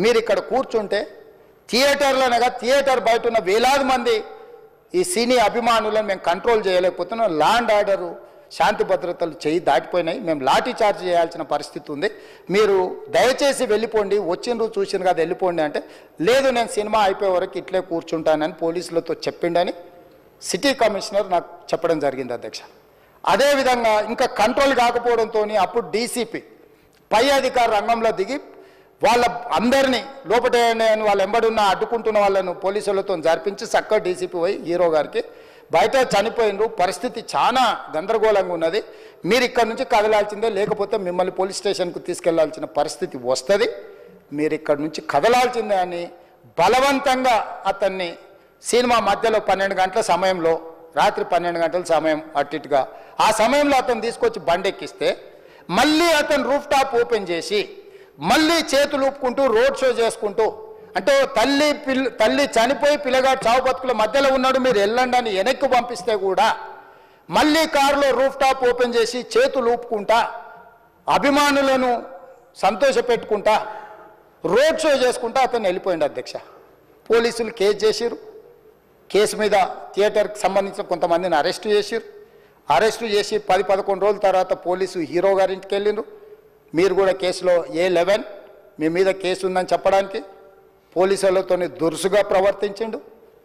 మీరు ఇక్కడ కూర్చుంటే థియేటర్లనగా థియేటర్ బయట ఉన్న వేలాది మంది ఈ సినీ అభిమానులను మేము కంట్రోల్ చేయలేకపోతున్నాం. ల్యాండ్ ఆర్డరు శాంతి భద్రతలు చేయి దాటిపోయినాయి. మేము లాఠీ చార్జ్ చేయాల్సిన పరిస్థితి ఉంది. మీరు దయచేసి వెళ్ళిపోండి, వచ్చిండ్రు చూసిండ్రు కదా వెళ్ళిపోండి అంటే, లేదు నేను సినిమా అయిపోయే వరకు ఇట్లే కూర్చుంటానని పోలీసులతో చెప్పిండని సిటీ కమిషనర్ నాకు చెప్పడం జరిగింది అధ్యక్ష. అదేవిధంగా ఇంకా కంట్రోల్ కాకపోవడంతో అప్పుడు డీసీపీ పై అధికార రంగంలో దిగి వాళ్ళ అందరినీ లోపల వాళ్ళ ఎంబడున్న అడ్డుకుంటున్న వాళ్ళను పోలీసులతో జరిపించి చక్కగా డీసీపీ పోయి హీరో గారికి బయట చనిపోయినరు, పరిస్థితి చాలా గందరగోళంగా ఉన్నది, మీరు ఇక్కడ నుంచి కదలాల్సిందే, లేకపోతే మిమ్మల్ని పోలీస్ స్టేషన్కు తీసుకెళ్లాల్సిన పరిస్థితి వస్తుంది, మీరు ఇక్కడ నుంచి కదలాల్సిందే అని బలవంతంగా అతన్ని సినిమా మధ్యలో 12 గంటల సమయంలో, రాత్రి 12 గంటల సమయం అట్టిగా ఆ సమయంలో అతను తీసుకొచ్చి బండెక్కిస్తే మళ్ళీ అతను రూఫ్ టాప్ ఓపెన్ చేసి మళ్ళీ చేతులు ఊపుకుంటూ రోడ్ షో చేసుకుంటూ, అంటే తల్లి చనిపోయి పిల్లగాడు చావు బతుకుల మధ్యలో ఉన్నాడు, మీరు వెళ్ళండి అని వెనక్కి పంపిస్తే కూడా మళ్ళీ కారులో రూఫ్ టాప్ ఓపెన్ చేసి చేతులు ఊపుకుంటా అభిమానులను సంతోషపెట్టుకుంటా రోడ్ షో చేసుకుంటా అతను వెళ్ళిపోయింది అధ్యక్ష. పోలీసులు కేసు చేసిరు. కేసు మీద థియేటర్కి సంబంధించిన కొంతమందిని అరెస్టు చేసిరు. అరెస్టు చేసి 10-11 రోజుల తర్వాత పోలీసు హీరో గారింటికి వెళ్ళిండ్రు. మీరు కూడా కేసులో A11 మీ మీద కేసు ఉందని చెప్పడానికి పోలీసులతో దురుసుగా ప్రవర్తించిండు.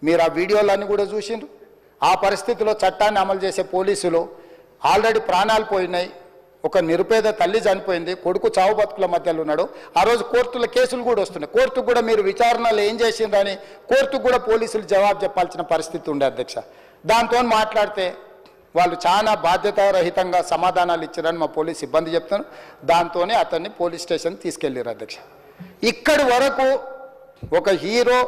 మీరు ఆ వీడియోలన్నీ కూడా చూసిండ్రు. ఆ పరిస్థితిలో చట్టాన్ని అమలు చేసే పోలీసులు ఆల్రెడీ ప్రాణాలు పోయినాయి, ఒక నిరుపేద తల్లి చనిపోయింది, కొడుకు చావు బతుకుల మధ్యలో ఉన్నాడు. ఆ రోజు కోర్టుల కేసులు కూడా వస్తున్నాయి. కోర్టుకు కూడా మీరు విచారణలు ఏం చేసిండ్రని కోర్టుకు కూడా పోలీసులు జవాబు చెప్పాల్సిన పరిస్థితి ఉండే అధ్యక్ష. దాంతో మాట్లాడితే వాళ్ళు చాలా బాధ్యతారహితంగా సమాధానాలు ఇచ్చారని మా పోలీస్ సిబ్బంది చెప్తాను. దాంతోనే అతన్ని పోలీస్ స్టేషన్ తీసుకెళ్ళారు అధ్యక్ష. ఇక్కడి వరకు ఒక హీరో,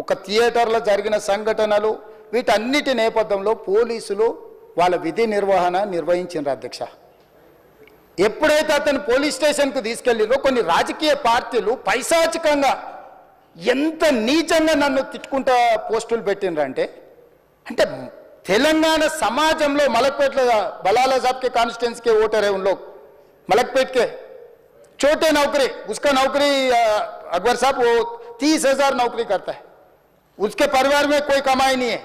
ఒక థియేటర్లో జరిగిన సంఘటనలు, వీటన్నిటి నేపథ్యంలో పోలీసులు వాళ్ళ విధి నిర్వహణ నిర్వహించారు అధ్యక్ష. ఎప్పుడైతే అతను పోలీస్ స్టేషన్కు తీసుకెళ్ళిరో కొన్ని రాజకీయ పార్టీలు పైశాచికంగా ఎంత నీచంగా నన్ను తిట్టుకుంటా పోస్టులు పెట్టినరంటే, అంటే तेलंगाना समाजम लो मलकपेट बलाला साहब के कॉन्स्टिट्यूंसी के वोटर है उन लोग मलकपेट के छोटे नौकरी, उसका नौकरी अकबर साहब वो 30,000 नौकरी करता है, उसके परिवार में कोई कमाई नहीं है,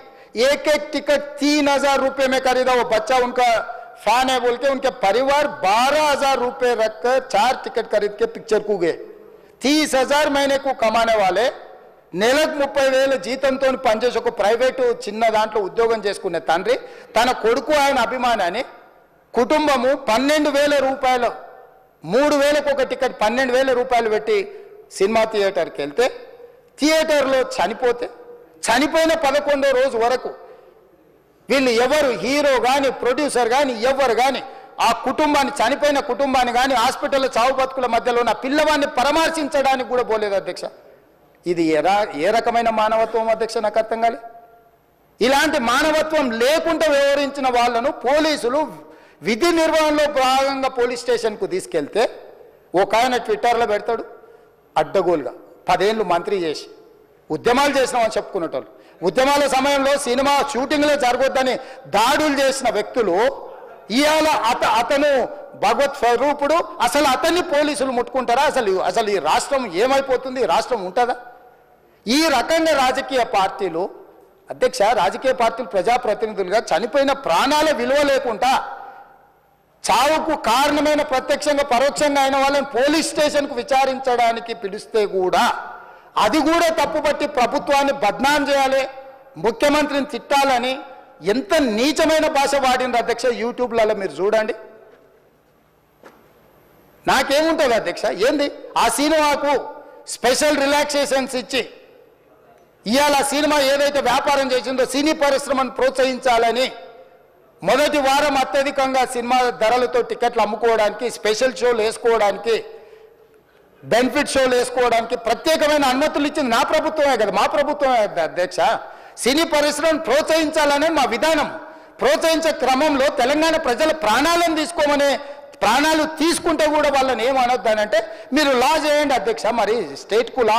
एक एक टिकट 3,000 रुपये में खरीदा, वो बच्चा उनका फैन है बोल के उनके परिवार 12,000 रुपये रखकर 4 टिकट खरीद के पिक्चर को गए। 30,000 महीने को कमाने वाले నెలకు 30,000 జీతంతో పనిచేసి ఒక ప్రైవేటు చిన్న దాంట్లో ఉద్యోగం చేసుకునే తండ్రి తన కొడుకు ఆయన అభిమానాన్ని కుటుంబము 12,000 రూపాయలు 3,000కు ఒక టికెట్ 12,000 రూపాయలు పెట్టి సినిమా థియేటర్కి వెళ్తే థియేటర్లో చనిపోయిన 11వ రోజు వరకు వీళ్ళు ఎవరు హీరో కానీ ప్రొడ్యూసర్ కానీ ఎవరు కానీ ఆ కుటుంబాన్ని చనిపోయిన కుటుంబాన్ని కానీ హాస్పిటల్లో చావు బతుకుల మధ్యలో ఉన్న పిల్లవాడిని పరామర్శించడానికి కూడా పోలేదు అధ్యక్ష. ఇది ఏ రకమైన మానవత్వం అధ్యక్ష నాకు అర్థం కాలే. ఇలాంటి మానవత్వం లేకుండా వ్యవహరించిన వాళ్ళను పోలీసులు విధి నిర్వహణలో భాగంగా పోలీస్ స్టేషన్కు తీసుకెళ్తే ఒక ఆయన ట్విట్టర్లో పెడతాడు అడ్డగోలుగా 10 ఏళ్ళు మంత్రి చేసి ఉద్యమాలు చేసినామని చెప్పుకునేటోళ్ళు, ఉద్యమాల సమయంలో సినిమా షూటింగ్లో జరగొద్దని దాడులు చేసిన వ్యక్తులు ఇవాళ అతను భగవత్ స్వరూపుడు, అసలు అతన్ని పోలీసులు ముట్టుకుంటారా? అసలు ఈ రాష్ట్రం ఏమైపోతుంది? ఈ రాష్ట్రం ఉంటుందా? ఈ రకంగా రాజకీయ పార్టీలు అధ్యక్ష, రాజకీయ పార్టీలు ప్రజాప్రతినిధులుగా చనిపోయిన ప్రాణాల విలువ లేకుండా చావుకు కారణమైన ప్రత్యక్షంగా పరోక్షంగా అయిన వాళ్ళని పోలీస్ స్టేషన్కు విచారించడానికి పిలిస్తే కూడా అది కూడా తప్పుపట్టి ప్రభుత్వాన్ని బద్నాం చేయాలి, ముఖ్యమంత్రిని తిట్టాలని ఎంత నీచమైన భాష వాడిన అధ్యక్ష. యూట్యూబ్లలో మీరు చూడండి. నాకేముంటుంది అధ్యక్ష, ఏంది ఆ సినిమాకు స్పెషల్ రిలాక్సేషన్స్ ఇచ్చి ఇవాళ సినిమా ఏదైతే వ్యాపారం చేసిందో సినీ పరిశ్రమను ప్రోత్సహించాలని మొదటి వారం అత్యధికంగా సినిమా ధరలతో టికెట్లు అమ్ముకోవడానికి, స్పెషల్ షోలు వేసుకోవడానికి, బెనిఫిట్ షోలు వేసుకోవడానికి ప్రత్యేకమైన అనుమతులు ఇచ్చింది నా ప్రభుత్వమే కదా, మా ప్రభుత్వమే అధ్యక్ష. సినీ పరిశ్రమను ప్రోత్సహించాలనే మా విధానం. ప్రోత్సహించే క్రమంలో తెలంగాణ ప్రజల ప్రాణాలను తీసుకోమనే, ప్రాణాలు తీసుకుంటే కూడా వాళ్ళని ఏమనొద్దానంటే మీరు లా చేయండి అధ్యక్ష. మరి స్టేట్కు లా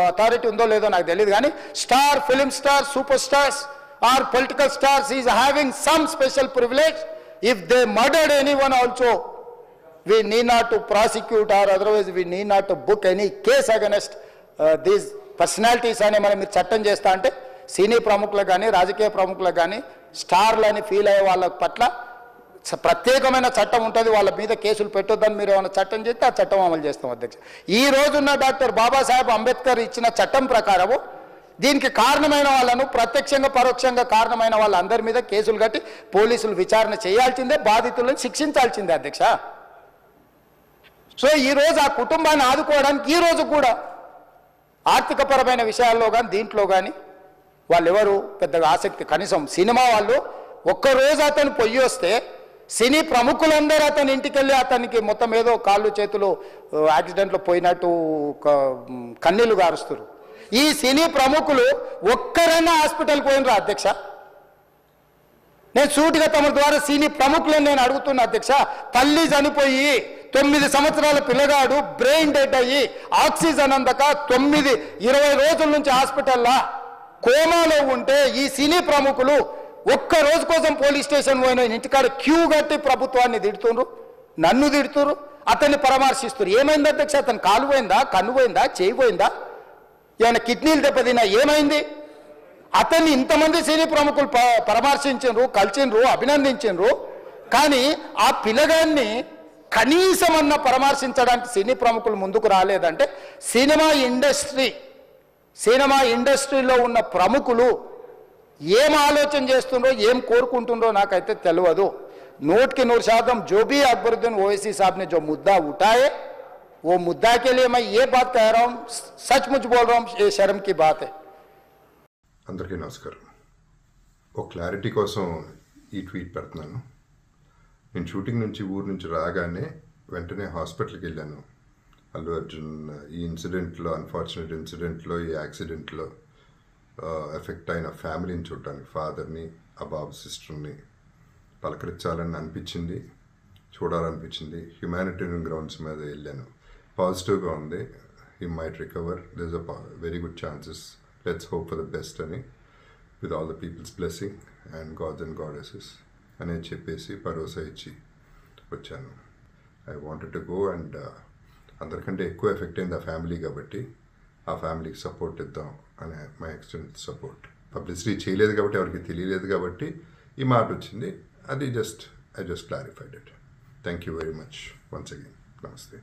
అథారిటీ ఉందో లేదో నాకు తెలియదు కానీ star, film star, superstars or political stars is having some special privilege. If they murdered anyone also we need not to prosecute or otherwise we need not to book any case against these personalities అని మనం మీరు చట్టం చేస్తా అంటే సినీ ప్రముఖులకు కానీ రాజకీయ ప్రముఖులకు కానీ స్టార్లు అని ఫీల్ అయ్యే వాళ్ళ పట్ల ప్రత్యేకమైన చట్టం ఉంటుంది, వాళ్ళ మీద కేసులు పెట్టొద్దని మీరు ఏమైనా చట్టం చేస్తే ఆ చట్టం అమలు చేస్తాం అధ్యక్ష. ఈ రోజున్న డాక్టర్ బాబాసాహెబ్ అంబేద్కర్ ఇచ్చిన చట్టం ప్రకారము దీనికి కారణమైన వాళ్ళను ప్రత్యక్షంగా పరోక్షంగా కారణమైన వాళ్ళందరి మీద కేసులు కట్టి పోలీసులు విచారణ చేయాల్సిందే, బాధితులను శిక్షించాల్సిందే అధ్యక్ష. సో ఈరోజు ఆ కుటుంబాన్ని ఆదుకోవడానికి ఈరోజు కూడా ఆర్థికపరమైన విషయాల్లో కానీ దీంట్లో కానీ వాళ్ళు ఎవరు పెద్దగా ఆసక్తి, కనీసం సినిమా వాళ్ళు ఒక్కరోజు అతను పొయ్యి వస్తే సినీ ప్రముఖులందరూ అతని ఇంటికి వెళ్ళి అతనికి మొత్తం ఏదో కాళ్ళు చేతులు యాక్సిడెంట్లో పోయినట్టు కన్నీళ్లు గారుస్తారు. ఈ సినీ ప్రముఖులు ఒక్కరైనా హాస్పిటల్కి పోయినరా అధ్యక్ష? నేను సూటిగా తమ ద్వారా సినీ ప్రముఖులను నేను అడుగుతున్నా అధ్యక్ష. తల్లి చనిపోయి 9 సంవత్సరాల పిల్లగాడు బ్రెయిన్ డెడ్ అయ్యి ఆక్సిజన్ అందక 20 రోజుల నుంచి హాస్పిటల్లో కోమాలో ఉంటే ఈ సినీ ప్రముఖులు ఒక్క రోజు కోసం పోలీస్ స్టేషన్ పోయిన ఇంటికాడ క్యూ కట్టి ప్రభుత్వాన్ని తిడుతున్నారు, నన్ను తిడుతున్నారు, అతన్ని పరామర్శిస్తున్నారు. ఏమైంది అధ్యక్ష? అతను కాలు పోయిందా, కన్ను పోయిందా, చేయి పోయిందా, ఏమైనా కిడ్నీలు దెబ్బతిన్నా, ఏమైంది? అతన్ని ఇంతమంది సినీ ప్రముఖులు పరామర్శించారు, కలిసిండ్రు, అభినందించారు. కానీ ఆ పిల్లగాన్ని కనీసమన్నా పరామర్శించడానికి సినీ ప్రముఖులు ముందుకు రాలేదంటే సినిమా ఇండస్ట్రీలో ఉన్న ప్రముఖులు ఏం ఆలోచన చేస్తుండ్రో ఏం కోరుకుంటుండ్రో నాకైతే తెలియదు. 100% जो भी अकबरुद्दीन ओवैसी साहब ने जो मुद्दा उठाए वो मुद्दा के लिए मैं ये बात कह रहा हूँ, सचमुच बोल रहा हूँ, ये शर्म की बात है. అందరికీ నమస్కారం. ఒక క్లారిటీ కోసం ఈ ట్వీట్ పెడుతున్నాను. నేను షూటింగ్ నుంచి ఊరు నుంచి రాగానే వెంటనే హాస్పిటల్కి వెళ్ళాను. అల్లు అర్జున్ ఈ ఇన్సిడెంట్లో, అన్ఫార్చునేట్ ఇన్సిడెంట్లో, ఈ యాక్సిడెంట్లో ఎఫెక్ట్ అయిన ఫ్యామిలీని చూడటానికి, ఫాదర్ని, ఆ బాబు సిస్టర్ని పలకరించాలని అనిపించింది, చూడాలనిపించింది. హ్యుమానిటేరియన్ గ్రౌండ్స్ మీద వెళ్ళాను. పాజిటివ్గా ఉంది. He might recover, there is a very good chances, let's hope for the best అని, with all the peoples blessing and gods and goddesses అని చెప్పేసి భరోసా ఇచ్చి వచ్చాను. I wanted to go and అందరికంటే ఎక్కువ ఎఫెక్ట్ అయింది ఆ ఫ్యామిలీ కాబట్టి ఆ ఫ్యామిలీకి సపోర్ట్ ఇద్దాం అనే మై ఎక్స్టెంట్ సపోర్ట్. పబ్లిసిటీ చేయలేదు కాబట్టి, ఎవరికి తెలియలేదు కాబట్టి ఈ మాట వచ్చింది. అది I just clarified it. Thank you very much once again. నమస్తే.